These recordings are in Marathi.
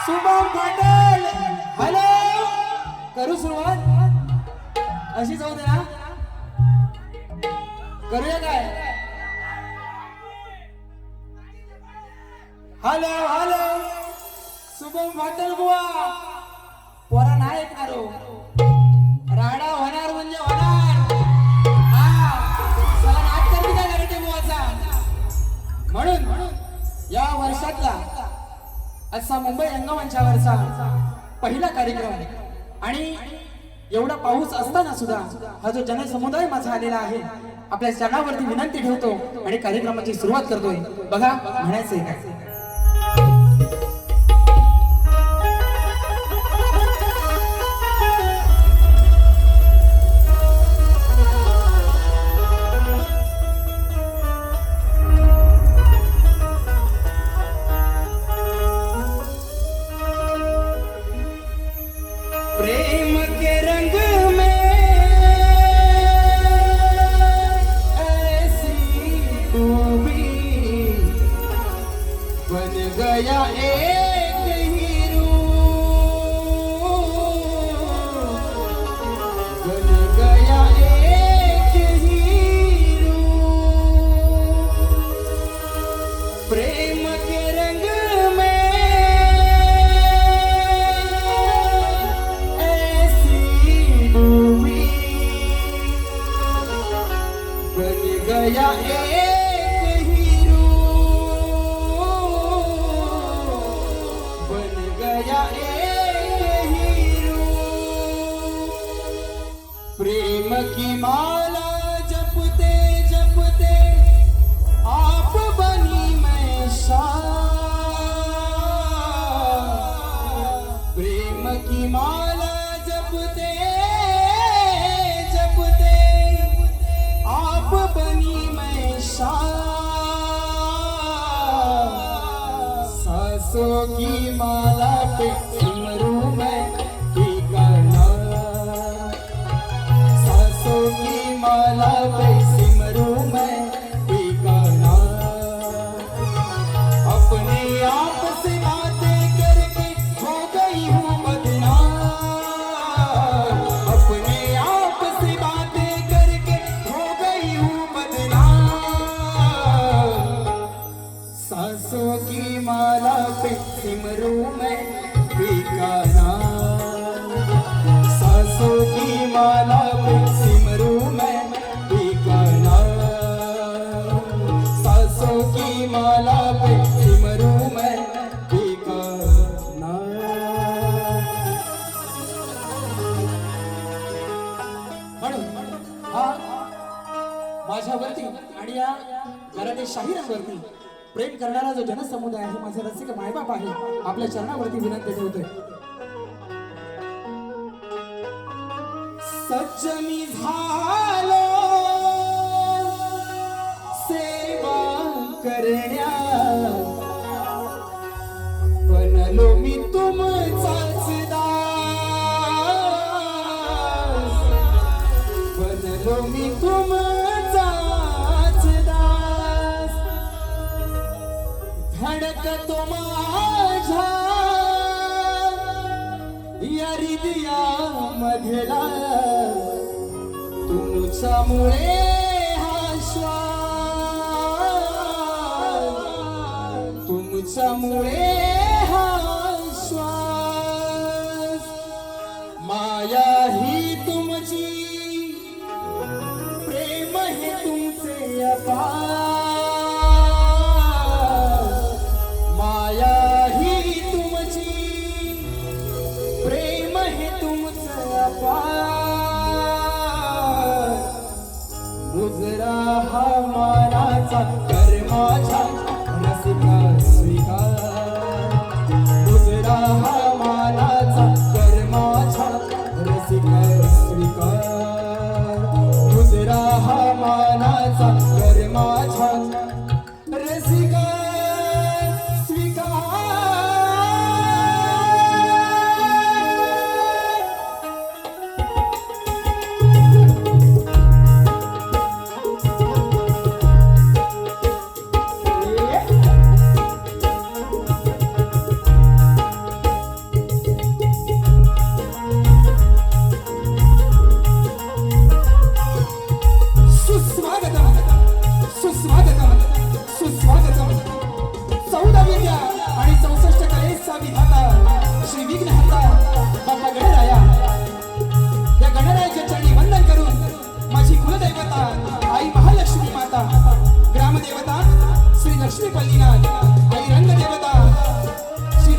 शुभम पाटील हॅलो करू सुरुवात अशी जाऊ दे ना करूया काय हॅलो हॅलो शुभम पाटील बुवा पोरा नाही ऐकणार राडा होणार म्हणजे होणार हा चला नाच करते का गरटे बुवाचा म्हणून या वर्षातला असा मुंबई रंगमंचावरचा पहिला कार्यक्रम आणि एवढा पाऊस असताना सुद्धा हा जो जनसमुदाय माझा आलेला आहे आपल्या चरणावरती विनंती ठेवतो आणि कार्यक्रमाची सुरुवात करतोय. बघा म्हणायचंय काय. प्रेम के रंग में ऐसी डूबी बन गया एक हीरो बन गया एक हीरो प्रेम के रंग में गया एक हीरो बन गया एक हीरो प्रेम की माला जपते जपते आप बनी मैं शाह प्रेम की माला जपते जपते आप बनी मैं शाह सांसों की माला पे सिमरू मैं ठिकाना सांसों की माला पे सिमरू मैं ठिकाना अपने आप से बातें करके हो गई हूँ बदनाम अपने आप से बातें करके हो गई हूँ बदनाम सांसों की माला पे सिमरू मैं ठिकाना सांसों की माला पे सिमरू मैं ठिकाना सांसों की माला पे सिमरू मैं ठिकाना. म्हणून हा माझ्यावरती आणि या मराठी शाहिरांवरती प्रेम करणारा जो जनसमुदाय आहे माझे रसिक मायबाप आहे आपल्या चरणावरती विनंती ठेवतोय. सच्च मी झालो सेवा करण्या बनलो मी तुमचाच दास बनलो मी तुमचाच दास धडकतो माझ्या या हृदया मधला तुमच्यामुळे हा श्वास तुमच्यामुळे हा श्वास माया ही तुमची प्रेम हे तुमचे अपार माया ही तुमची प्रेम हे तुमचं अपार गुजरा हा मानाचा कर्माचा रसिका स्वीकार गुजरा हा मानाचा कर्माचा रसिका स्वीकार गुजरा हा मानाचा कर्माचा रसिका स्वीकार. लक्ष्मी पल्लीनाथ आई रंग देवता श्री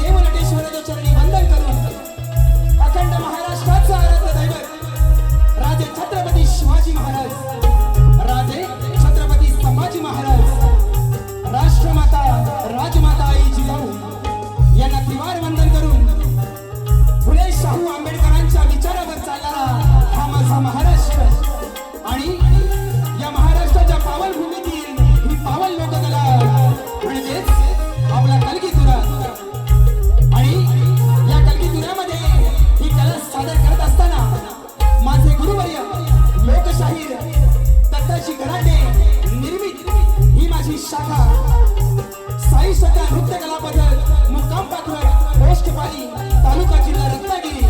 नृत्य कला पथक मुक्काम पाथर पोस्ट पाली तालुका जिल्हा रत्नागिरी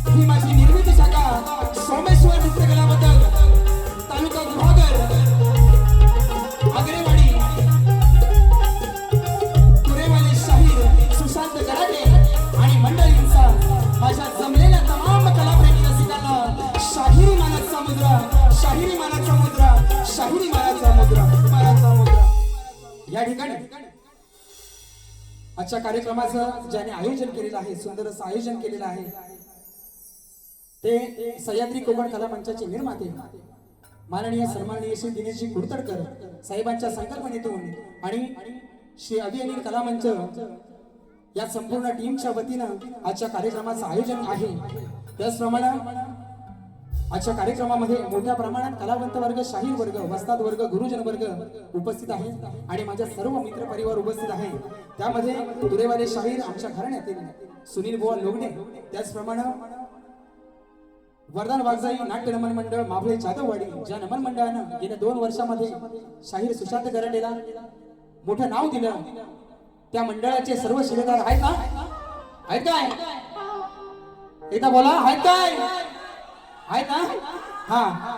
ही माझी निर्मिती शाखा सोमेश्वर नृत्य कला पथक तालुका गुहागर आगरेवाडी तुरेवाले शाहीर सुशांत गराडे आणि मंडळींचा माझ्या जमलेल्या तमाम कलाप्रेमी रसिकांना शाहिरी मानाचा मुद्रा शाहिरी मानाचा मुद्रा शाहिरी मानाचा मुद्रा या ठिकाणी आजच्या कार्यक्रमाचं ज्याने आयोजन केलेलं आहे सुंदर असं आयोजन केलेलं आहे ते सह्याद्री कोकण कला मंचाचे निर्माते माननीय सन्माननीय श्री दिनेशजी कुडतडकर साहेबांच्या संकल्पनेतून आणि श्री अभिअनिल कला मंच या संपूर्ण टीमच्या वतीनं आजच्या कार्यक्रमाचं आयोजन आहे। त्याचप्रमाणे आजच्या कार्यक्रमामध्ये मोठ्या प्रमाणात कलावंत वर्ग शाहीर वर्ग वस्ताद वर्ग गुरुजन वर्ग उपस्थित आहे आणि माझ्या सर्व मित्र परिवार उपस्थित आहे। त्यामध्ये तुरेवाले शाहीर आमच्या घराण्यातील सुनील बुवा लोगणे त्याचप्रमाणे वरदान वाघजाई नाट्य नमन मंडळ माभळे जाधववाडी ज्या नमन मंडळानं गेल्या 2 वर्षामध्ये शाहीर सुशांत गराडेला मोठं नाव दिलं त्या मंडळाचे सर्व शिलेदार आहेत ना आहेत काय एकदा बोला आहेत काय आहेत ना हा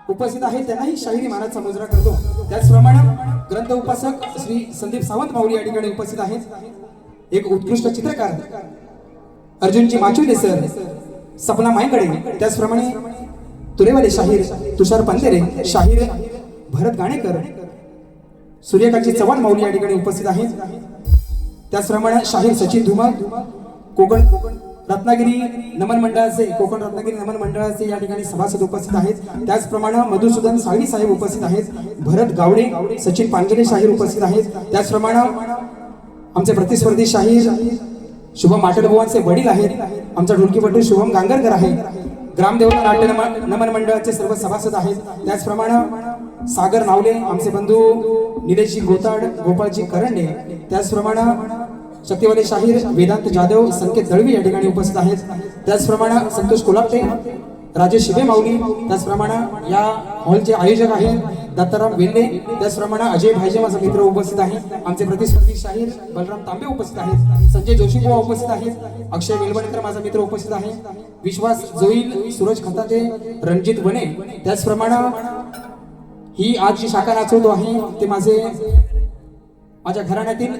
उपस्थित आहेत त्यांनाही शाहिरी मानाचा मुजरा करतो। त्याचप्रमाणे ग्रंथ उपासक श्री संदीप सावंत माऊली या ठिकाणी उपस्थित आहेत। एक उत्कृष्ट चित्रकार अर्जुनजी माचुले सर सपना माईकडे त्याचप्रमाणे तुरेवाले शाहीर तुषार पंधेरे शाहीर भरत गाणेकर सूर्यकांची चव्हाण माऊली या ठिकाणी उपस्थित आहेत। त्याचप्रमाणे शाहीर सचिन धुमाळ कोकण रत्नागिरी नमन मंडळाचे कोकण रत्नागिरी नमन मंडळाचे या ठिकाणी सभासद उपस्थित आहेत। त्याचप्रमाणे मधुसूदन साळवी साहेब उपस्थित आहेत। भरत गावडे सचिन पांजरे शाहीर उपस्थित आहेत। त्याचप्रमाणे आमचे प्रतिस्पर्धी शाहीर शुभम माटलबुवांचे वडील आहेत। आमचा ढोलकीपटू शुभम गांगरकर आहे। ग्रामदेवता नाट्य नमन मंडळाचे सर्व सभासद आहेत। त्याचप्रमाणे सागर नावले आमचे बंधू निलेशजी गोताड गोपाळजी करंडे त्याचप्रमाणे शक्तिवाले शाहीर वेदांत जाधव संकेत दळवी या ठिकाणी उपस्थित आहेत। त्याचप्रमाणे संतोष कोलापटे राजेश शिबे माऊली त्याचप्रमाणे या हॉलचे आयोजक आहेत दत्ताराम वेल्ले त्याचप्रमाणे अजय भाईजे माझा मित्र उपस्थित आहे। आमचे प्रतिस्पर्धी शाहीर बलराम तांबे उपस्थित आहेत। संजय जोशी बुवा उपस्थित आहेत। अक्षय वेलवणकर माझा मित्र उपस्थित आहे। विश्वास जोईल सूरज खताते रणजित वने त्याचप्रमाणे ही आज जी शाखा नाचवतो आहे ते माझ्या घराण्यातील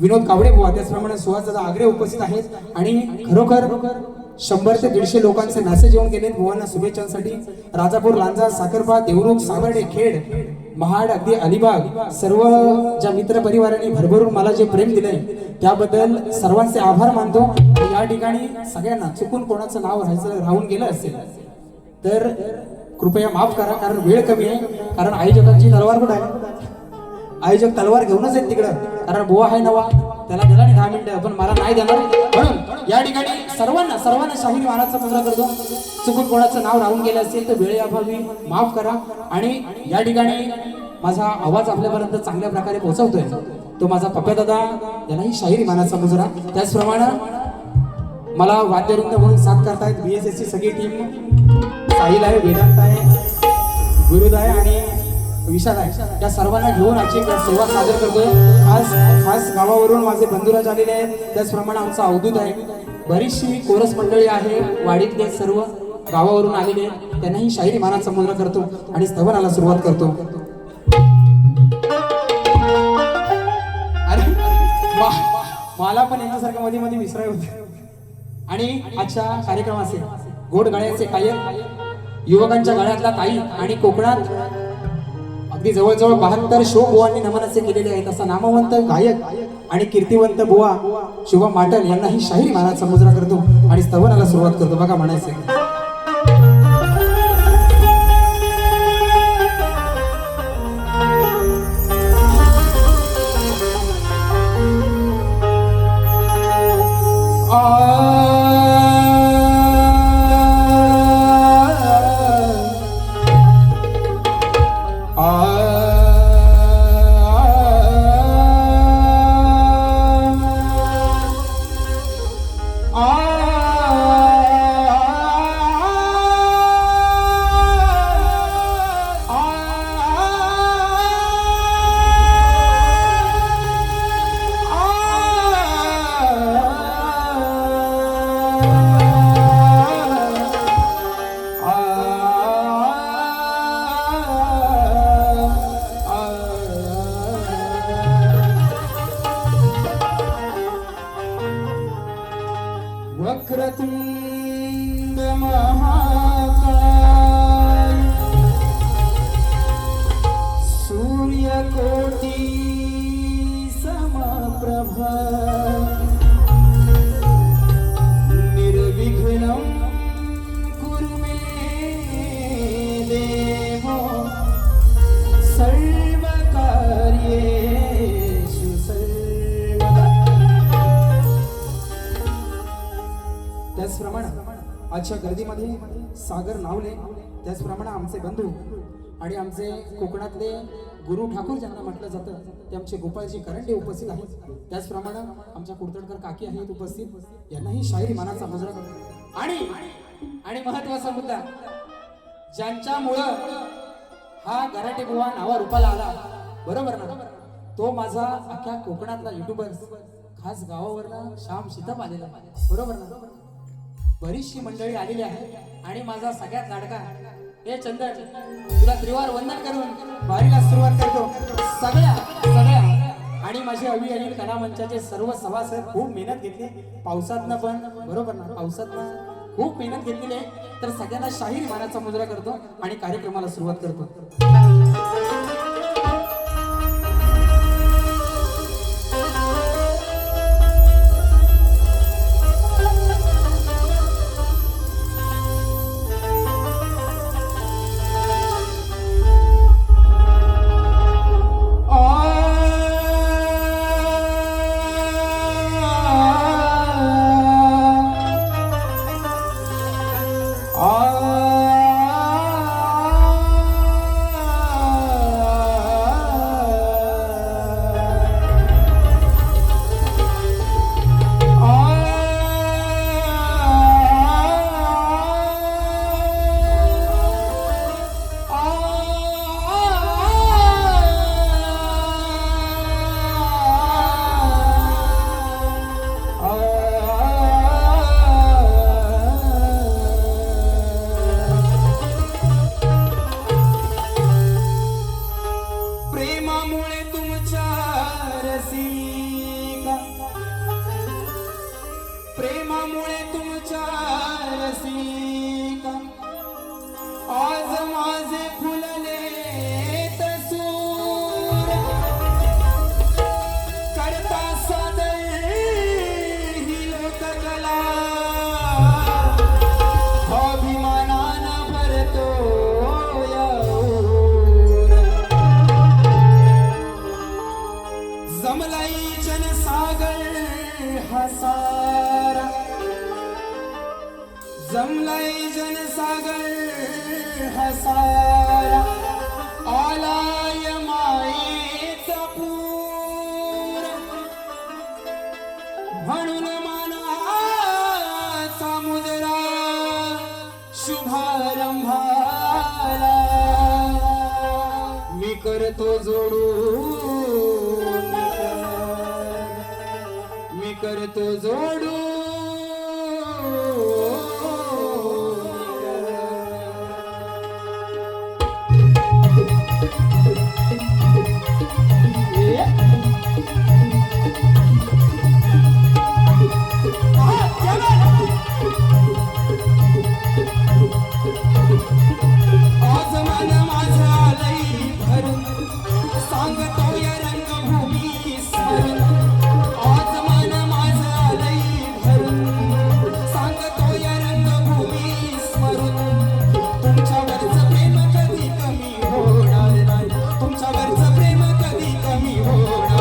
विनोद कावडे बुवा त्याचप्रमाणे सुहास दादा आगरे उपस्थित आहेत आणि खरोखर 100 ते 150 लोकांचे मेसेज येऊन गेले बुवांना शुभेच्छांसाठी। राजापूर लांजा साखरपा देवरुख सावर्डे खेड महाड अगदी अलिबाग सर्व ज्या मित्र परिवारांनी भरभरून मला जे प्रेम दिले त्याबद्दल सर्वांचे आभार मानतो। या ठिकाणी सगळ्यांना चुकून कोणाचं नाव राहून गेलं असेल तर कृपया माफ करा कारण वेळ कमी आहे। कारण आयोजकांची तलवार कुठे आहे आयोजक तलवार घेऊनच आहेत तिकडं कारण बुवा आहे नवा त्याला दिला नाही 10 मिनिटं पण मला नाही देणार म्हणून या ठिकाणी सर्वांना शाहीर मानाचा मुजरा करतो। चुकून कोणाचं नाव राहून गेलं असेल तर वेळेअभावी माफ करा आणि या ठिकाणी माझा आवाज आपल्यापर्यंत चांगल्या प्रकारे पोहोचवतोय तो माझा पप्प्या दादा यालाही शाहिरी मानाचा मुजरा। त्याचप्रमाणे मला वाद्यवृंद म्हणून साथ करतायत BSSची सगळी टीम साहिल आहे वेदांत आहे गुरुद आहे आणि विशाल आहे त्या सर्वांना घेऊन आजची सेवा सादर करतोय। खास गावावरून माझे बंधुराज आलेले आहेत। त्याचप्रमाणे आमचा अवधूत आहे बरीचशी कोरस मंडळी आहे वाडीतले सर्व गावावरून आलेले आहेत त्यांनाही शाहिरी मानाचा मुजरा करतो आणि स्तवनाला सुरुवात करतो। अरे मला पण यांच्यासारखं मध्ये मध्ये विसराय होते आणि आजच्या कार्यक्रमाचे गोड गळ्याचे गायक युवकांच्या गळ्यातला ताई आणि कोकणात अगदी जवळजवळ 72 शो बुवांनी नमन असे केलेले आहेत असा नामवंत गायक आणि कीर्तिवंत बुवा शुभम माटल यांनाही शाहिरी मानाचा मुजरा करतो आणि स्तवनाला सुरुवात करतो। बघा म्हणायचं प्रभ निर्विघ्नं कुरु मे देव सर्वकार्येषु सर्वदा। त्याचप्रमाणे आजच्या गर्दीमध्ये सागर नावले, त्याचप्रमाणे आमचे बंधू आणि आमचे कोकणातले गुरु ठाकूर ज्यांना म्हटलं जातं ते आमचे गोपाळजी करंडे उपस्थित आहेत। त्याचप्रमाणे आमच्या कुडतडकर काकी आहेत उपस्थित, यांनाही शाहीर मानाचा मुजरा करतो। आणि महत्वाचा मुद्दा, ज्यांच्यामुळं हा गराटे बुवा नावा रूपाला आला, बरोबर ना, तो माझा अख्ख्या कोकणातला युट्यूबर, खास गावावरला श्याम सीताप आलेला, बरोबर ना। बरीचशी मंडळी आलेली आहे आणि माझा सगळ्यात लाडका हे चंदन, तुला त्रिवार वंदन करून वारीला सुरुवात करतो। सगळ्या आणि माझे अवी अनिल कला मंचाचे सर्व सभासद खूप मेहनत घेतली, पावसातनं पण, बरोबर ना, पावसातनं खूप मेहनत घेतलेली आहे। तर सगळ्यांना शाहीर मानाचा मुजरा करतो आणि कार्यक्रमाला सुरुवात करतो। प्रेमामुळे तुमच्या रसिका आज माझे फुलले तसूर करता सादर ही लोककला अभिमानानं भरतो जमलाई जनसागर हसारा जमलाई जनसागर हसारा आलाय मायेचा पूर म्हणून मानाचा मुजरा शुभारंभाला मी करतो जोडून मी करतो जोडू आज मन माझं आलंय भरून सांगतो या रंगभूमी स्मरून आज मन माझं आलंय भरून सांगतो या रंगभूमी स्मरून तुमच्यावरचं प्रेम कधी कमी होणार नाही तुमच्यावरचं प्रेम कधी कमी होणार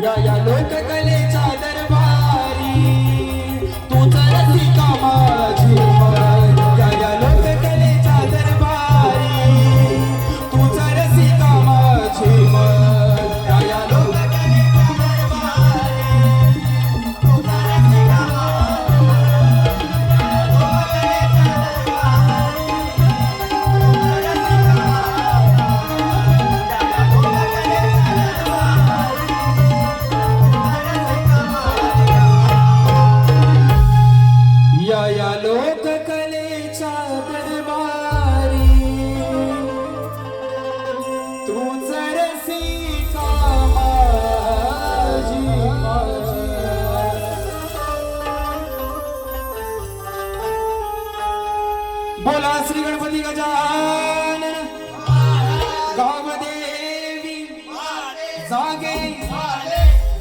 या लोककलेच्या दरबारी तूच रसिका माझी मन. या लोककलेच्या दरबारी तूच रसिका माझी मन. या लोककलेच्या दरबारी तूच रसिका या लोककलेच्या दरबारी तूच रसिका माझी मन. बोला श्री गणपती गजानन गावदेवी जागे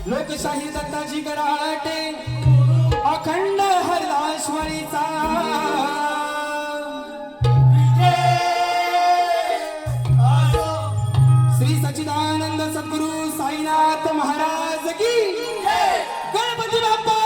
लोकशाही दत्ताजी कराटे अखंड हरदाश्वरीचा श्री सच्चिदानंद सद्गुरु साईनाथ महाराज की गणपती बाप्पा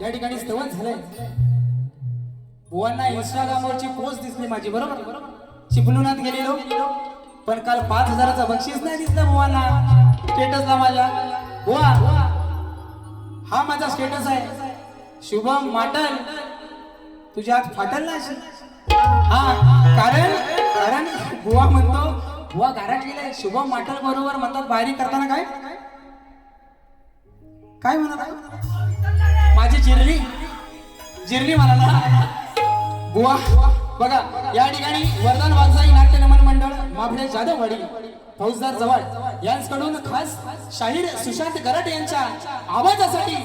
या ठिकाणी स्तवन झालंय. बुवांना इंस्टाग्रामवरची पोस्ट दिसली माझी, बरोबर चिपळुणात गेलेलो, पण काल 5,000चं बक्षीस नाही दिसलं बुवांना स्टेटसला माझ्या. बुवा हा माझा स्टेटस आहे. शुभम माटल तुझ्या हात फाटल ना अशी. हा कारण बुवा म्हणतो, बुवा गाराट गेलाय शुभम माटल बरोबर म्हणतात बाहेरी करताना काय म्हणत माझी जिरली मला ना. बुवा बघा या ठिकाणी वरदान वाघजाई नाट्य नमन मंडळ माफडे जाधववाडी फौजदार जवळ यांच्याकडून खास शाहीर सुशांत गरट यांच्या आवाजासाठी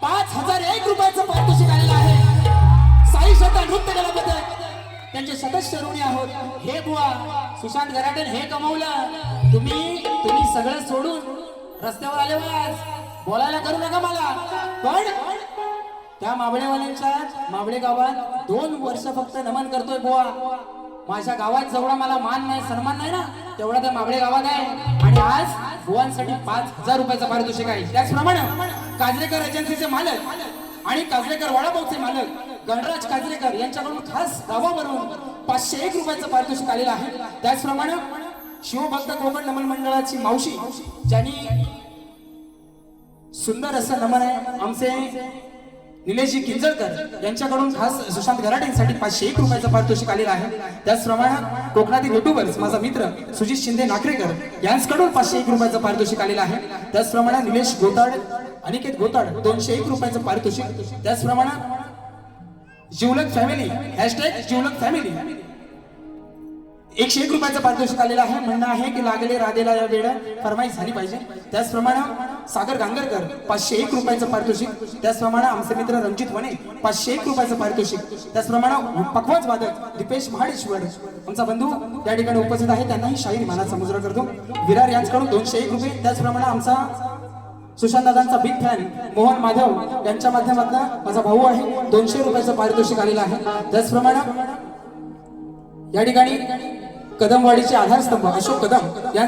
5,001 रुपयाचं पारितोषिक आलेलं आहे. साई श्रद्धा नृत्य कलाबद्दल त्यांचे सदस्य ऋणी आहोत. हे बुवा सुशांत गराटे हे कमवलं. तुम्ही सगळं सोडून रस्त्यावर आले बोलायला करू नका मला. पण त्या माबळेवाल्यांच्या माबळे गावात 2 वर्ष फक्त नमन करतोय बुवा. माझ्या गावात जेवढा मला मान नाही सन्मान नाही ना तेवढा त्या माबळे गावात आहे. आणि आज बुवांसाठी 5,000 रुपयाचं पारितोषिक आहे. त्याचप्रमाणे काजरेकर एजन्सीचे मालक आणि काजरेकर वडापावचे मालक गणराज काजरेकर यांच्याकडून खास गावावरून 501 रुपयाचं पारितोषिक आलेलं आहे. त्याचप्रमाणे शिवभक्त कोकण नमन मंडळाची मावशी ज्यांनी सुंदर असं नमन आहे आमचे निलेशजी किंजळकर यांच्याकडून खास सुशांत गराटेंसाठी 501 रुपयाचं पारितोषिक आलेलं आहे. त्याचप्रमाणे कोकणातील युट्यूबर्स माझा मित्र सुजित शिंदे नाकरेकर यांच्याकडून 501 रुपयाचं पारितोषिक आलेलं आहे. त्याचप्रमाणे निलेश गोताड अनिकेत गोताड 201 रुपयाचं पारितोषिक. त्याचप्रमाणे जिवलक फॅमिली #जिवलक फॅमिली 101 रुपयाचं पारितोषिक आलेलं आहे. म्हणणं आहे की लागले राधेला या वेळ फरमाईश झाली पाहिजे. त्याचप्रमाणे सागर गांगरकर 501 रुपयाचं पारितोषिक. त्याचप्रमाणे आमचे मित्र रणजित वने 501 रुपयाचं पारितोषिक. त्याचप्रमाणे पखवाज वादक दीपेश महाडेश्वर आमचा बंधू त्या ठिकाणी उपस्थित आहे. त्यांनाही शाहीर मानाचा मुजरा करतो. विरार यांच्याकडून 201 रुपये. त्याचप्रमाणे आमचा सुशांत दादांचा बिग फॅन मोहन माधव यांच्या माध्यमातून माझा भाऊ आहे 200 रुपयाचं पारितोषिक आलेलं आहे. त्याचप्रमाणे या ठिकाणी कदमवाडीचे आधारस्तंभ अशोक कदम या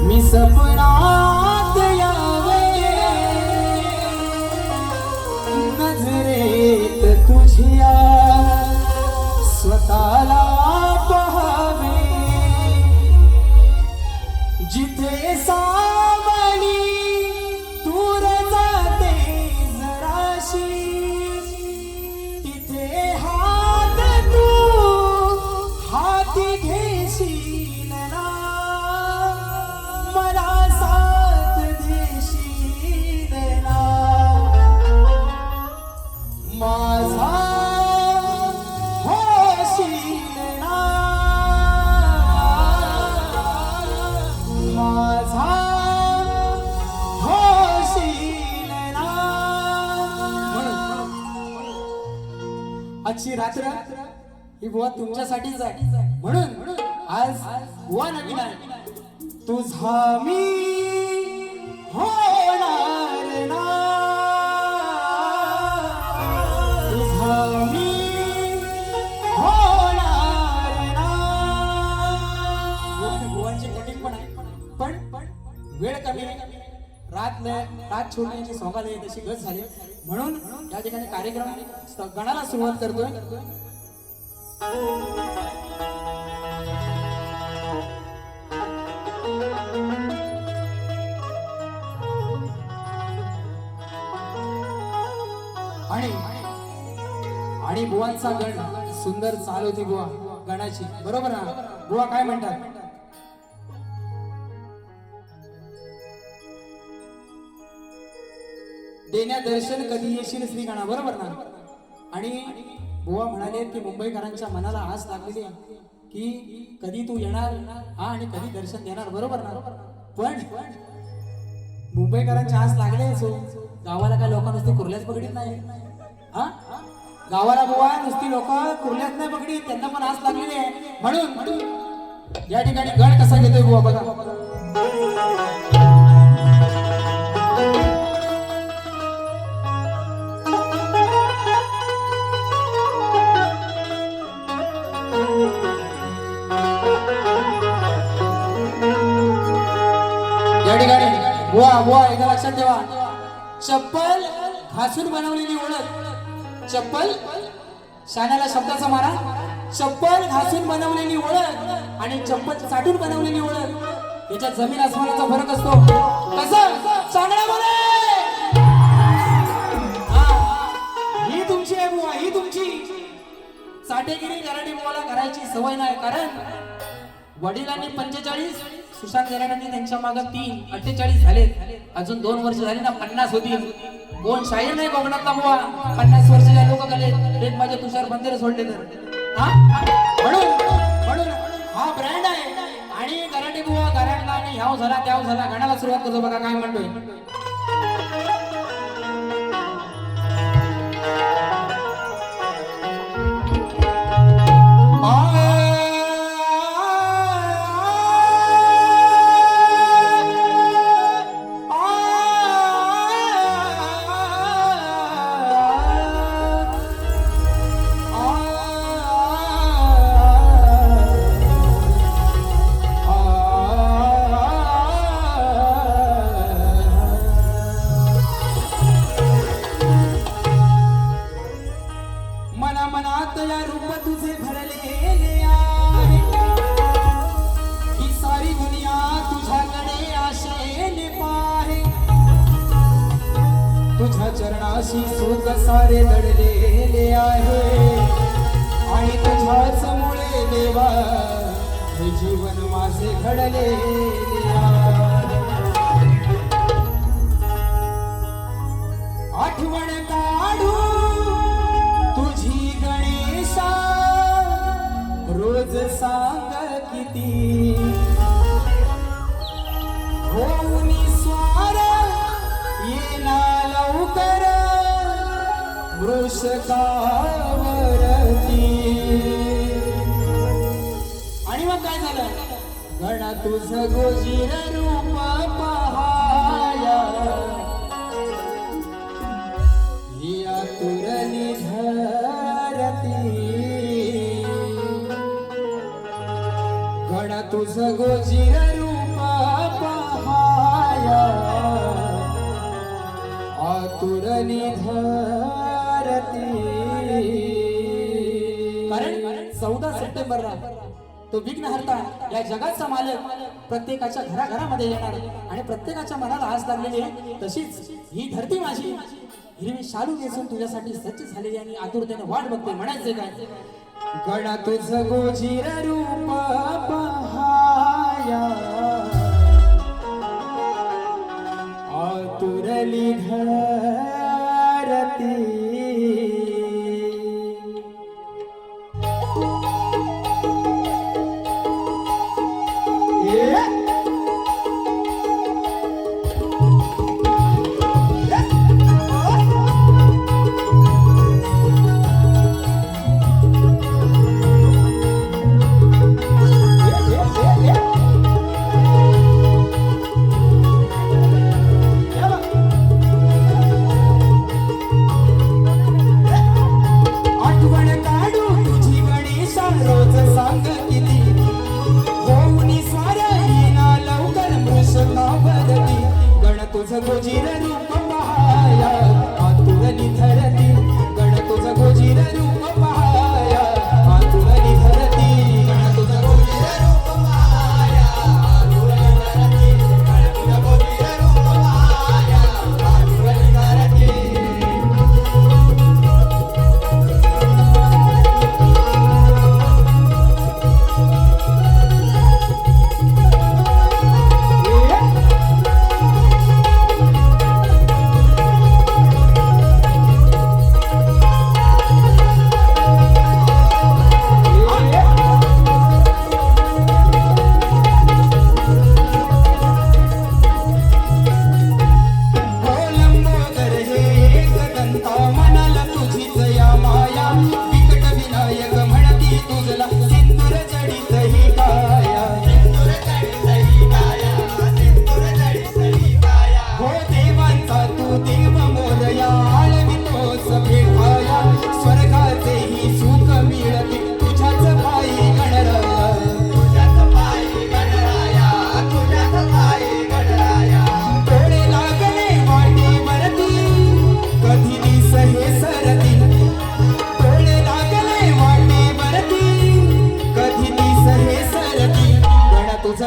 मी सपनात यावे नजरेत तुझिया स्वतःला पहावे जिथे सावली दूर जाते जराशी तिथे हात तू हाती घेशील ना मला साथ देशील ना माझा होशील ना माझा होशील ना. आजची रात्र ही बुवा तुमच्यासाठीच आहे म्हणून आज बुवा नवीन आहे तुझा मी होणार ना तुझा मी होणार ना. बुवांची कटिंग पण आहे पण वेळ कमी आहे रात छोडण्याची सोगाले तशी गत झाली म्हणून या ठिकाणी कार्यक्रम गणाला सुरुवात करतोय. आणि बुवांचा गण सुंदर चाल होती बुवा गणाची बरोबर ना. बुवा काय म्हणतात देण्या दर्शन कधी येशील श्री गणा बरोबर ना. आणि बुवा म्हणाले की मुंबईकरांच्या मनाला आस लागलेली आहे की कधी तू येणार हा आणि कधी दर्शन देणार बरोबर ना. पण मुंबईकरांची आस लागले गावाला काय लोक नुसती कुर्ल्याच पकडीत नाही हा गावाला बुवा नुसती लोक कुर्ल्यात नाही पकडीत त्यांना पण आस लागलेली आहे म्हणून या ठिकाणी गण कसा घेतोय बुवा बघा. या ठिकाणी बुवा एकदा लक्षात ठेवा चप्पल घासून बनवलेली ओळख चप्पल शाण्याला शब्दाचा मारा चप्पल घासून बनवलेली ओळख आणि चप्पल चाटून बनवलेली ओळख याच्यात जमीन आसमानाचा फरक असतो. कसं चांगला बोले ही तुमची आहे बुवा ही तुमची चाटेगिरी गराडी बुवाला करायची सवय नाही कारण वडिलांनी 45 सुशांत देराडांनी त्यांच्या मागे 3 48 झालेत अजून 2 वर्ष झाली ना 50 होतील. कोण शाहीर नाही कोकणातला बुवा 50 वर्षाच्या लोक गेले एक माझे तुषार बंदेरे सोडले तर म्हणून हा ब्रँड आहे. आणि गराटे बुवा गराडला आणि ह्याव झाला त्याव झाला गाण्याला सुरुवात करतो बघा काय म्हणतोय. मनात या रूप तुझे भरलेले आहे ही सारी दुनिया तुझ्याकडे आशेने पाहे तुझ्या चरणाशी सुख सारे दडलेले आहे आणि तुझ्याच मुळे देवा हे जीवन माझे घडलेले आहे. आठवण काढू तुझी गणेशा रोज सांग किती होऊनी स्वार येना लवकर वृषकावरती. आणि मग काय झालं गणा तुझं गोजीर रूप पहाया ही आतुरली धरती गणा तुझं गोजीर रूप पहाया आतुरली धरती कारण 14 सप्टेंबरला तो विघ्नहर्ता या जगाचा मालक प्रत्येकाच्या घराघरामध्ये येणार आणि प्रत्येकाच्या मनाला आस लागलेली आहे तशीच ही धरती माझी हिरवी शालू नेसून तुझ्यासाठी सज्ज झालेली आणि आतुरतेने वाट बघते म्हणायचे काय गणा तुझं गोजीर रूप पहाया आतुरली धरती तुझं गोजीर रूप पहाया आतुरली धरती गण तुझं गोजीर रूप पहाया आतुरली धरती गण तुझं गोजीर रूप पहाया आतुरली धरती गण तुझं गोजीर रूप पहाया आतुरली धरती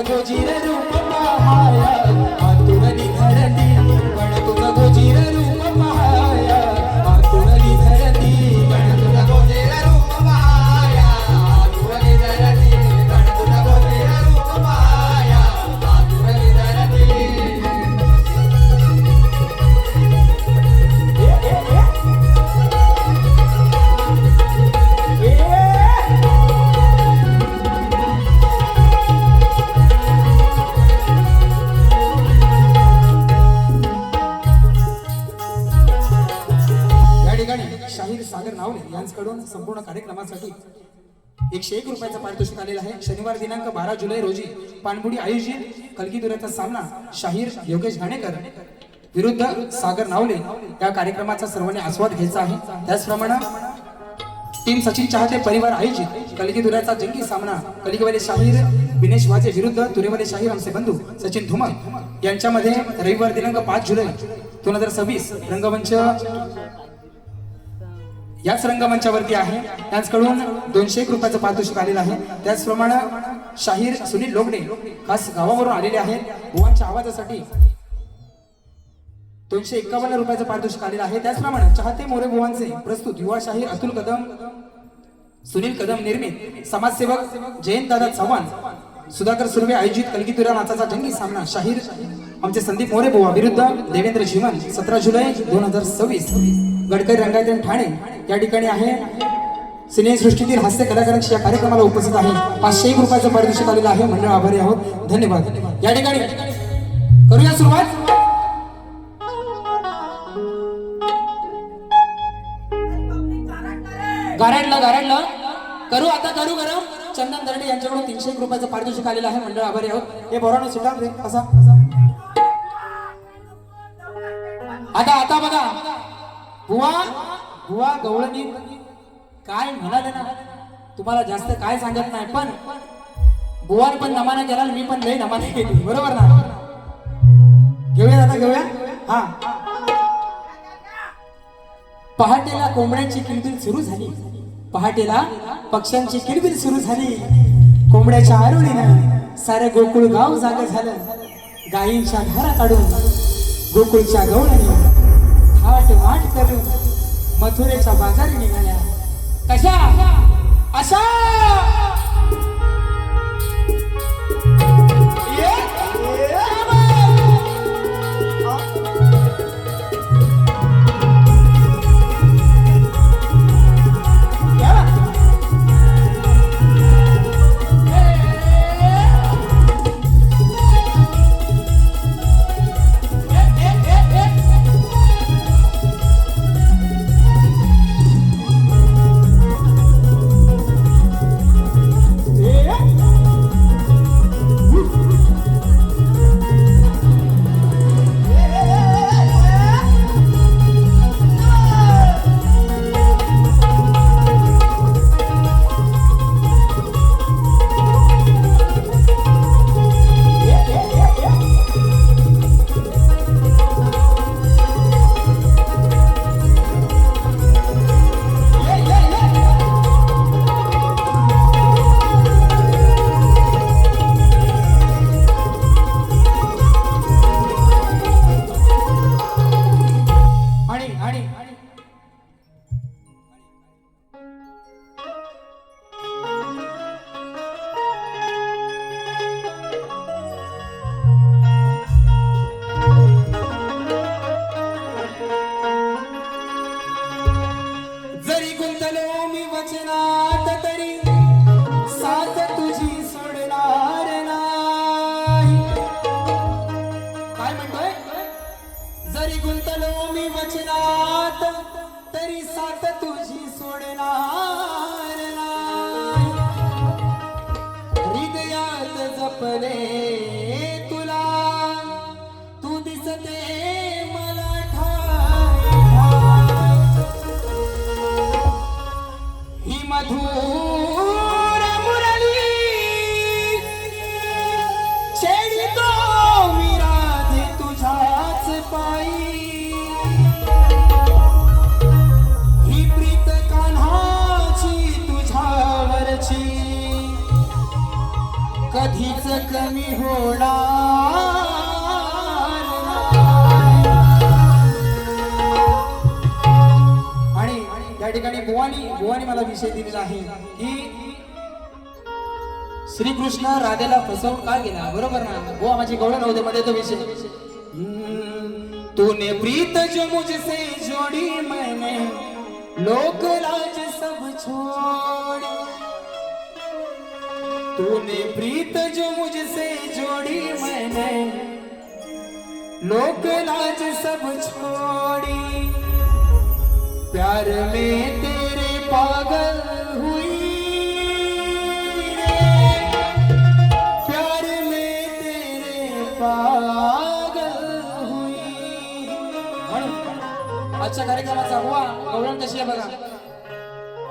गोजीर रूप पहाया आतुरली धरती गण तुझं गोजीर रूप पहाया आतुरली धरती गण तुझं गोजीर रूप पहाया आतुरली धरती गण तुझं गोजीर रूप पहाया आतुरली धरती शाहीर सागर नावले यांच्याकडून संपूर्ण कार्यक्रमासाठी 101 रुपयाचं पारितोषिक आलेलं आहे शनिवार दिनांक 12 जुलै रोजी पाणबुडी आयोजित कलगीदुराचा सामना शाहीर योगेश घाणेकर विरुद्ध सागर नावले या कार्यक्रमाचा सर्वांनी आस्वाद घ्यायचा आहे त्याचप्रमाणे टीम सचिन चाहते परिवार आयोजित कलगीदुराचा जंगी सामना कलगीवाले शाहीर विनेश वाजे विरुद्ध तुरेवाले शाहीर आमचे बंधू सचिन धुमाळ यांच्यामध्ये रविवार दिनांक 5 जुलै 2026 रंगमंच याच रंगमंचावरती आहे त्यांच्याकडून 201 रुपयाचं पारितोषिक आलेलं आहे त्याचप्रमाणे शाहीर सुनील लोगडे खास गावावरून आलेले आहेत बुवांच्या आवाजासाठी 251 रुपयाचं पारितोषिक आलेलं आहे त्याचप्रमाणे चाहते मोरे बुवांचे प्रस्तुत युवा शाहीर अतुल कदम सुनील कदम निर्मित समाजसेवक जयंत दादा चव्हाण सुधाकर सुर्वे आयोजित कलगीतुरा नाचाचा जंगी सामना शाहीर आमचे संदीप मोरे बुवा विरुद्ध देवेंद्र जीवन 17 जुलै 2026 गडकरी रंगायतन ठाणे या ठिकाणी आहे सिनेसृष्टीतील हास्य कलाकारांची या कार्यक्रमाला उपस्थित आहे 501 रुपयाचं पारितोषिक आलेलं आहे मंडळ आभारी आहोत धन्यवाद या ठिकाणी करूया सुरुवात गारडला करू आता करू गरम चंदन दर्डे यांच्याकडून 301 रुपयाचं पारितोषिक आलेलं आहे. मंडळ आभारी आहोत. हे बोराने सुद्धा असा आता बघा बुवा बुवा गवळणी काय म्हणाले ना, तुम्हाला जास्त काय सांगत नाही, पण बुवान पण नमाना केला, मी पण लय नमाना केली, बरोबर ना? घेऊया आता घेऊया. हा, पहाटेला कोंबड्यांची किलबिल सुरू झाली, पहाटेला पक्ष्यांची किलबिल सुरू झाली, कोंबड्याच्या आरोळीनं सारे गोकुळ गाव जाग झालं. गायींच्या धारा काढून गोकुळच्या गवळणी थाट वाट करून मथुरेच्या बाजारी निघाल्या. कशा अशा तुला तू दिसते मला ठाई ही मधुर मुरली छेडितो मी राधे तुझ्याच पायी ही प्रीत कान्हाची तुझ्यावरची कधीच कमी होणार आणि त्या ठिकाणी बुवानी मला विषय दिलेला आहे की श्रीकृष्ण राधेला फसवून का गेला, बरोबर ना? बुवा माझी गवळण नव्हते मध्ये तो विषय. तूने प्रीत जो मुझसे जोड़ी मैंने लोक लाज सब छोड़ी, तूने प्रीत जो मुझसे जोड़ी मैंने लोक लाज सब छोड़ी, प्यार में तेरे पागल हुई रे, प्यार में तेरे पागल हुई. आजच्या कार्यक्रमाचा हुआ गवळण कशी आहे बघा.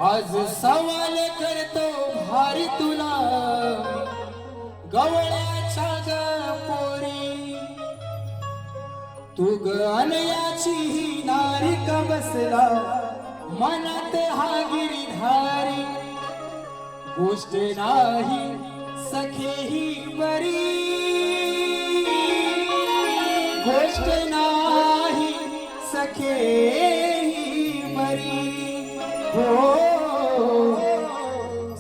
आज सवाल करतो भारी तुला गवळ्याच्या ग पोरी, तू ग अनयाची ही नारी का बसला मनात हा गिरिधारी, गोष्ट नाही सखे ही बरी, गोष्ट नाही सखे ही बरी. हो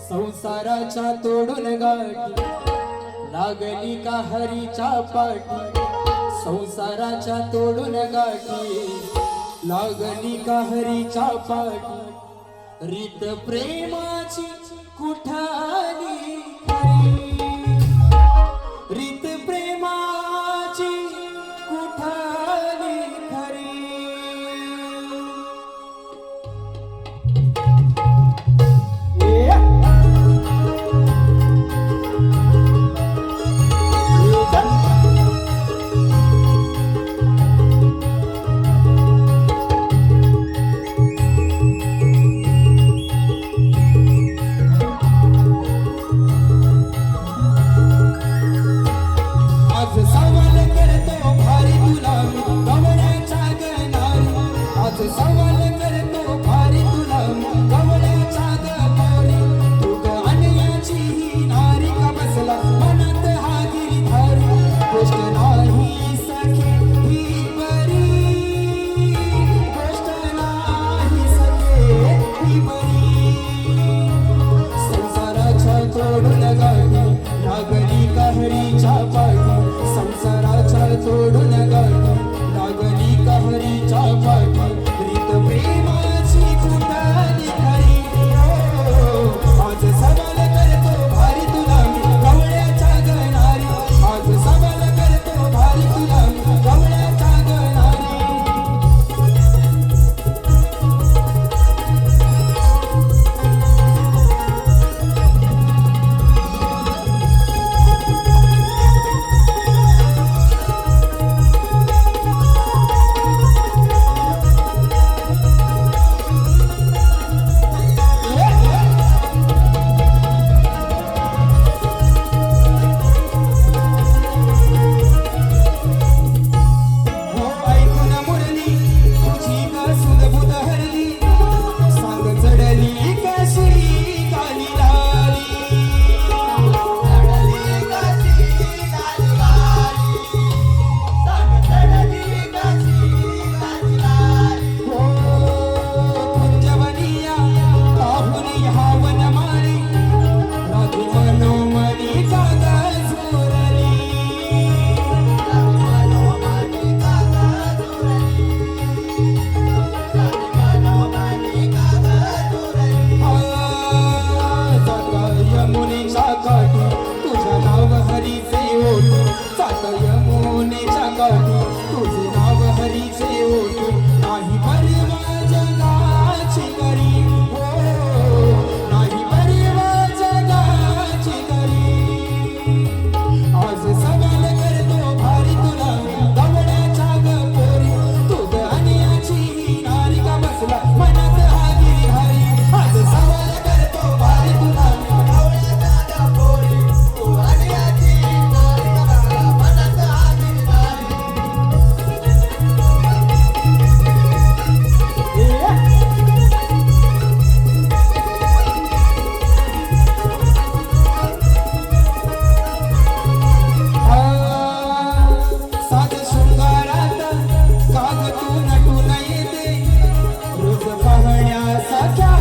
संसाराच्या तोडून गाठी लागली का हरीच्या पाठी, संसाराच्या तोडून गाठी लागली का हरीच्या पाठी, रीत प्रेमाची कुठाली खरी, रीत प्रेमाची कुठाली खरी. सवाल करतो भारी तुला गवळ्याच्या गपोरी तू ग अन्याची ही नारी का बसला मनात हा गिरिधारी गोष्ट नाही सखे ही बरी गोष्ट नाही सखे ही बरी संसाराच्या तोडून गाठी लागली कहरीच्या पाठी संसाराच्या तोडून गाठी लागली कहरीच्या पाठी प्रीत प्रेमाची कुटाली खरी आज सवाल करतो भारी तुला गवळ्याच्या गणारी आज सवाल करतो भारी तुला गवळ्याच्या गणारी तुझे नाव हरीचे ओठ नाही परिवा जगाची करी नाही परिवा जगाची करी आज सवाल करतो भारी तुला गवळ्याच्या गपोरी तू ग अन्याची ही नारी का बसला मनात हा गिरिधारी आज सवाल करतो भारी तुला गवळ्याच्या गपोरी तू अन्याची नारी का बसला मनात हा गिरिधारी साध शृंगारात काग तू नटून येते रोज पाहण्यासारख्या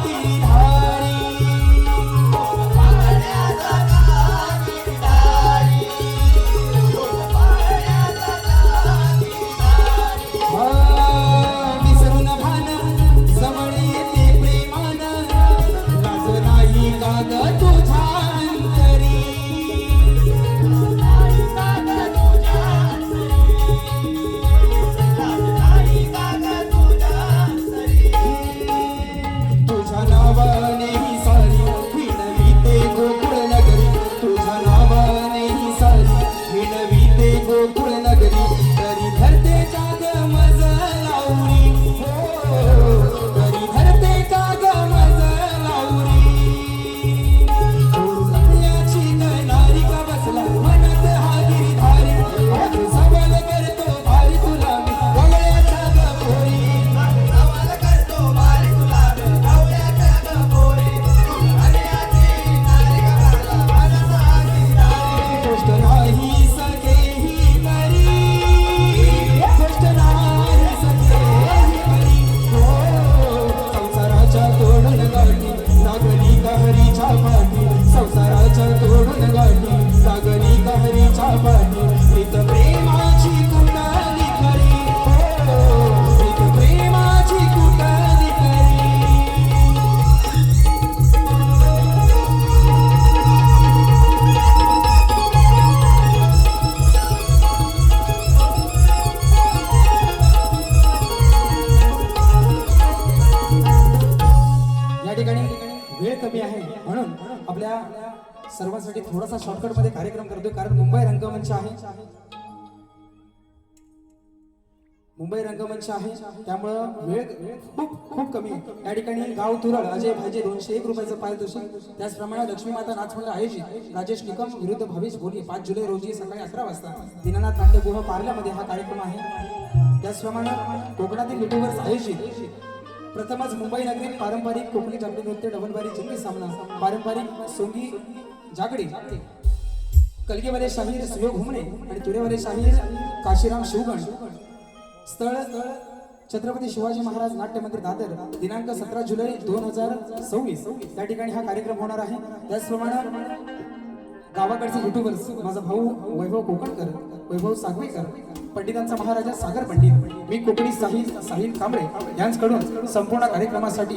गिरिधारी विसरून भान जवळ येते प्रेमान लाज नाही काग तुझ्या अंतरी तुझ्या नावाने ही सारी विणविते गोकुळ नगरी तुझ्या नावाने ही सारी विणविते गोकुळ नगरी तरी धरते काग मज लावरी तरी धरते काग मज लावरी सत्याची गणारी का बसला मनात हा गिरिधारी आज सवाल करतो भारी तुला मी गवळ्याच्या गपोरी सवाल करतो भारी तुला मी गवळ्याच्या गपोरी अन्याची नारी का बसला मनात हा गिरिधारी गोष्ट नाही सखे ही बरी गोष्ट नाही सखे ही बरी संसाराच्या तोडून गाठी लागली कहरीच्या पाठी संसाराच्या तोडून गाठी लागली कहरीच्या पाठी प्रीत प्रेमाची कुटाली खरी प्रीत प्रेमाची कुटाली खरी या ठिकाणी वेळ कमी आहे म्हणून आपल्या सर्वांसाठी थोडासा शॉर्टकट मध्ये कार्यक्रम करतोय कारण मुंबई रंगमंच आहे मुंबई रंगमंच आहे त्यामुळं वेळ खूप खूप कमी आहे या ठिकाणी गाव तुरळ अजय भाईजे 201 रुपयाचं पारितोषिक त्याचप्रमाणे लक्ष्मी माता नाचमंडळ आयोजित राजेश निकम विरुद्ध भावेश बोली 5 जुलै रोजी सकाळी 11 वाजता दीनानाथ नाट्यगृह पार्ल्यामध्ये हा कार्यक्रम आहे त्याचप्रमाणे कोकणातील युट्यूबर्स आयोजित प्रथमच मुंबई नगरीत पारंपरिक कोकणी जागडी नृत्य डबलबारी जंगी सामना पारंपरिक सोंगी जागडी कलगीवाले शाहीर सुयोग घुमणे आणि तुरेवाले शाहीर काशीराम शिवगण स्थळ छत्रपती शिवाजी महाराज नाट्य मंदिर दादर दिनांक 17 जुलै 2026 या ठिकाणी हा कार्यक्रम होणार आहे। त्याचप्रमाणे गावाकडचे युट्यूबर्स माझा भाऊ वैभव कोकणकर वैभव सागवेकर पंडितांचा महाराजा सागर पंडित मी कोकणी साहिल कांबळे यांच्याकडून संपूर्ण कार्यक्रमासाठी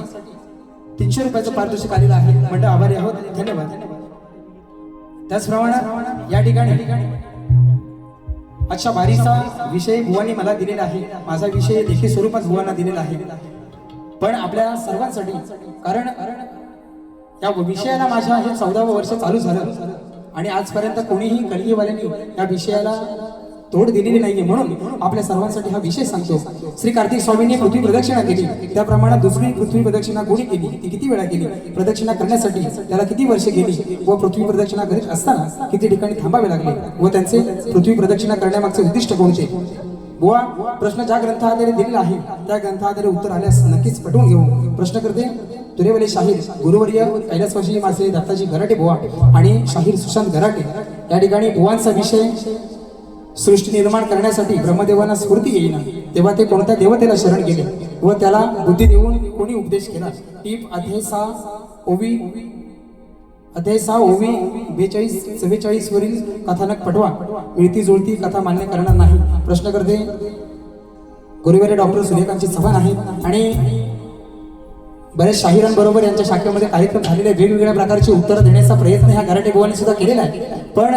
300 रुपयाचं पारितोषिक आलेलं आहे। मंडळ आभारी आहोत, धन्यवाद। त्याचप्रमाणे या ठिकाणी अच्छा बारीचा विषय बुवांनी मला दिलेला आहे। माझा विषय लेखी स्वरूपात बुवांना दिलेला आहे, पण आपल्या सर्वांसाठी कारण या विषयाला माझ्या हे 14वं वर्ष चालू झालं आणि आजपर्यंत कोणीही कलगीवाल्यांनी या विषयाला तोड दिलेली नाहीये, म्हणून आपल्या सर्वांसाठी हा विषय सांगतो। श्री कार्तिक स्वामींनी पृथ्वी प्रदक्षिणा केली, त्याप्रमाणे दुसरी पृथ्वी प्रदक्षिणा कोणी केली, ती किती वेळा केली, प्रदक्षिणा करण्यासाठी त्याला किती वर्ष गेली व पृथ्वी प्रदक्षिणा करीत असताना किती ठिकाणी थांबावे लागले व त्यांचे पृथ्वी प्रदक्षिणा करण्यामागचे उद्दिष्ट कोणते। बुवा प्रश्न ज्या ग्रंथाद्वारे दिलेला आहे त्या ग्रंथाद्वारे उत्तर आल्यास नक्कीच पटवून घेऊ। प्रश्न करते तुरेवाले शाहीर गुरुवर्य कैलासवासी मासे दत्ताजी गराटे बुवा आणि शाहीर सुशांत गराटे या ठिकाणी बुवांचा विषय सृष्टी निर्माण करण्यासाठी ब्रह्मदेवांना स्फूर्ती येईना तेव्हा ते कोणत्या देवतेला शरण गेले व त्याला बुद्धी देऊन कोणी उपदेश केला। टीप अध्याय 6 ओवी 42-44 वरील कथानक पटवा, मिळती जुळती कथा मान्य करणार नाही। प्रश्न करते गुरुवारी डॉक्टर सूर्यकांतची चव्हाण आहेत आणि बरेच शाहिरांबरोबर यांच्या शाखेमध्ये कार्यक्रम झालेले वेगवेगळ्या प्रकारची उत्तरं देण्याचा प्रयत्न ह्या गराटे बुवांनी सुद्धा केलेला आहे, पण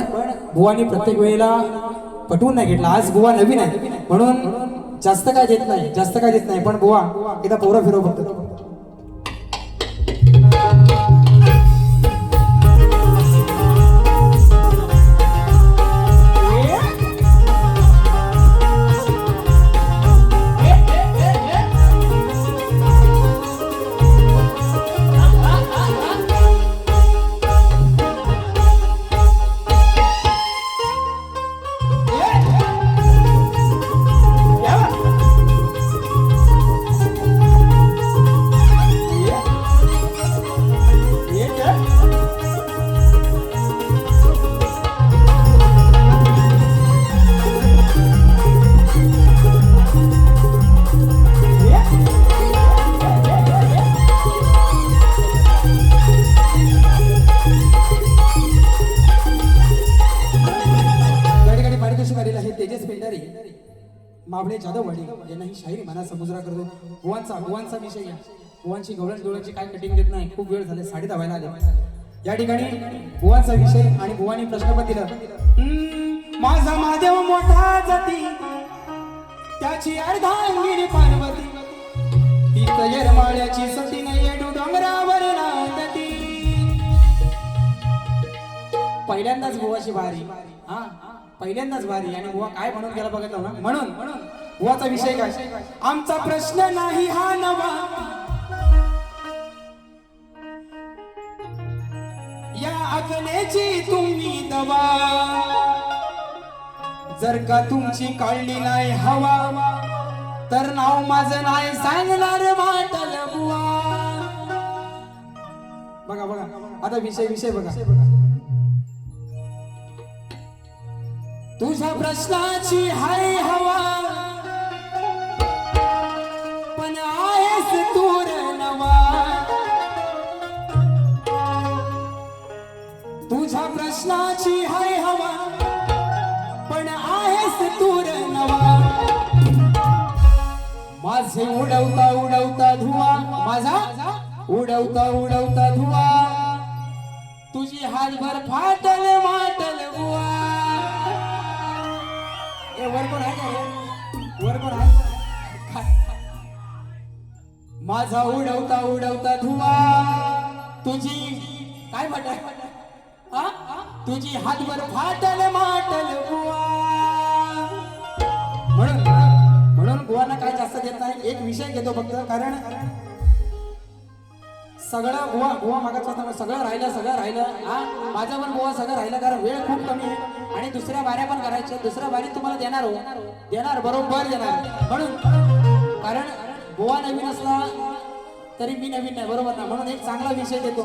बुवांनी प्रत्येक वेळेला पटवून नाही घेतला। आज बुवा नवीन आहे म्हणून जास्त काय देत नाही, पण बुवा एकदा पोरं फिरव फक्त। मावळे जाधववाडी यांना ही शायरी मना समुद्रा करतो। बुवांचा विषय या बुवांची गवळण काय कटिंग देत नाही, खूप वेळ झाले 10:30 व्हायला आले। या ठिकाणी बुवांचा विषय आणि बुवांनी प्रश्नपत्र दिलं। माझा महादेव मोठा जाती त्याची अर्धांगिनी पार्वती ती येरमाळ्याची सती नाही येडू डोंगरावर नांदती। पहिल्यांदाच बुवाची वारी, पहिल्यांदाच वारी आणि बुवा काय म्हणून गेला बघितलं ना, म्हणून बुवाचा विषय काय, आमचा प्रश्न नाही हा नवा या अकलेची तुम्ही दवा जर का तुमची काढली नाही हवा तर नाव माझं नाही सांगणार वाटल बुवा। बघा आता विषय बघा। तुझ्या प्रश्नाची हाय हवा पण आहेस तूर नवा, तुझ्या प्रश्नाची हाय हवा पण आहेस तूर नवा। माझे उडवता धुवा, माझा उडवता धुवा तुझी हातभर फाटल वाटल बुवा। माझा उडवता धुवा तुझी काय म्हटलं, तुझी हातभर फाटल माटल बुवा। म्हणून बुवांना काय जास्त देत नाही, एक विषय घेतो फक्त, कारण सगळं बुवा मागाचा सगळं राहिलं माझं पण बुवा सगळं राहिलं, कारण वेळ खूप कमी आहे आणि दुसऱ्या बाऱ्या पण करायच्या। दुसऱ्या बारीत तुम्हाला देणार बरोबर देणार, म्हणून कारण गोवा नवीन असला तरी मी नवीन नाही, बरोबर ना? म्हणून एक चांगला विषय देतो.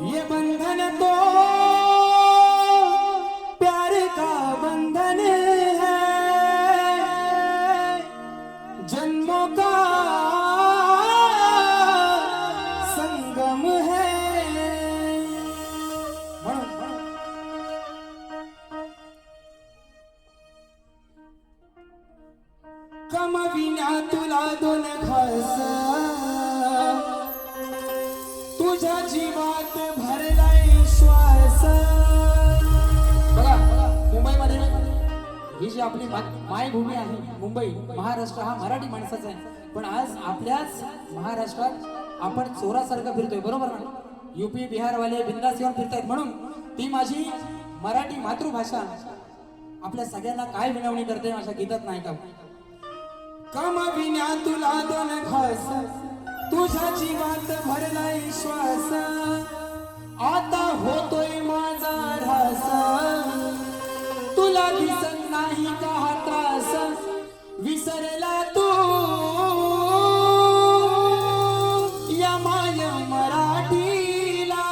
ये बंधन तो प्यार का बंधन है, जन्मों का संगम है. कमविना तुला दोन घास, तुझ्या जीवात भरलाय श्वास. बघा मुंबईमध्ये ही जी आपली मायभूमी आहे, मुंबई महाराष्ट्र हा मराठी माणसाचा आहे. पण आज आपल्याच महाराष्ट्रात आपण चोरासारखं फिरतोय, बरोबर ना? युपी बिहारवाले बिंदास येऊन फिरतायत. म्हणून ती माझी मराठी मातृभाषा आपल्या सगळ्यांना काय विनवणी करते अशा गीतात नाही का? कमविना तुला दोन घास, तुझ्या जीवात भरलाय श्वास. आता होतोय माझा ऱ्हास, तुला दिसत नाही का हा त्रास. विसरला तू या माय मराठीला,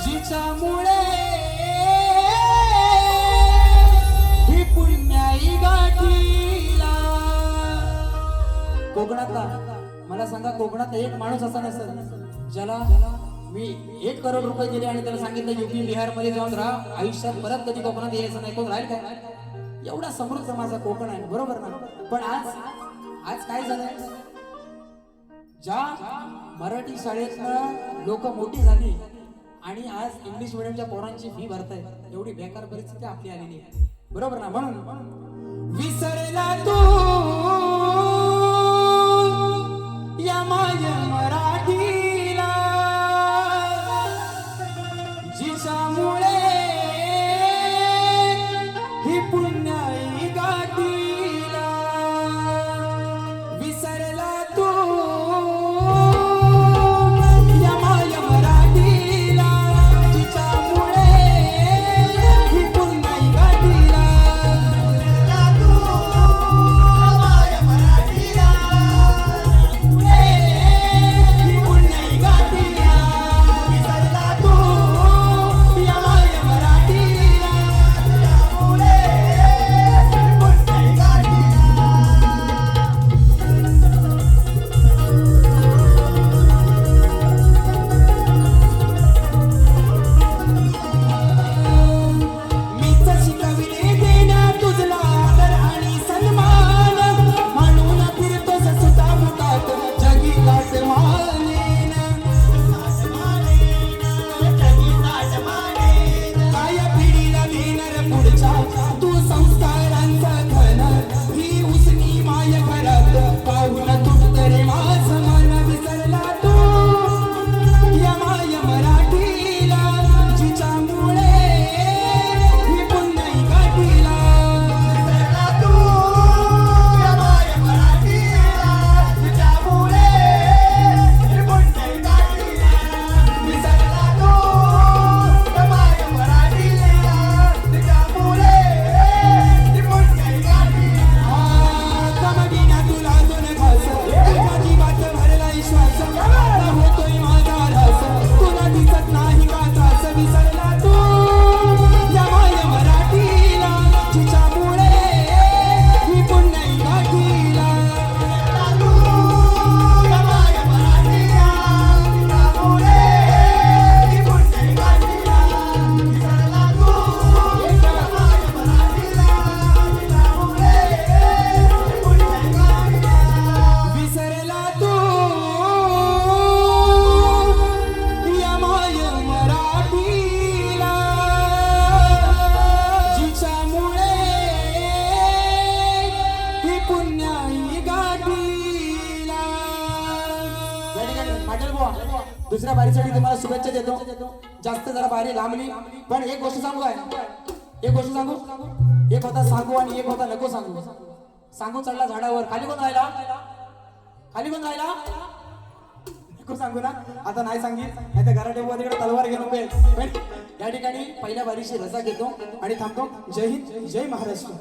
जिच्यामुळे ही पुण्याई गाठीला. कोकणातला मला सांगा, कोकणात एक माणूस असा नसेल ज्याला मी 1 करोड रुपये दिले आणि त्याला सांगितलं युपी बिहार मध्ये जाऊन राहा, आयुष्यात परत कधी कोकणात यायचं नाही. कोण राहील काय? एवढा समृद्ध माझा कोकण आहे, बरोबर ना? पण आज काय झालंय? ज्या मराठी शाळेतनं लोक मोठी झाली आणि आज इंग्लिश मिडियमच्या पोरांची फी भरतायत, एवढी बेकार परिस्थिती आपली आलेली आहे, बरोबर ना? म्हणून विसरला तू या माझ्या मराठीला, जिच्यामुळे ही पुण्याई गाठीला. विसरला तू या माझ्या मराठीला, जिच्यामुळे ही पुण्याई गाठीला. दुसऱ्या बारीसाठी तुम्हाला शुभेच्छा देतो. जास्त जरा बारी लांबली, पण एक गोष्ट सांगू काय? एक गोष्ट सांगू, एक होता सांगू आणि एक होता नको सांगू. सांगू चढला झाडावर, खाली कोण राहिला? खाली कोण राहिला? नको सांगू ना, आता नाही सांगेल नाही तर घरात टेबल तिकडे तलवार घेऊन उभे आहेत. पण या ठिकाणी पहिल्या बारीशी रजा घेतो आणि थांबतो. जय हिंद, जय महाराष्ट्र.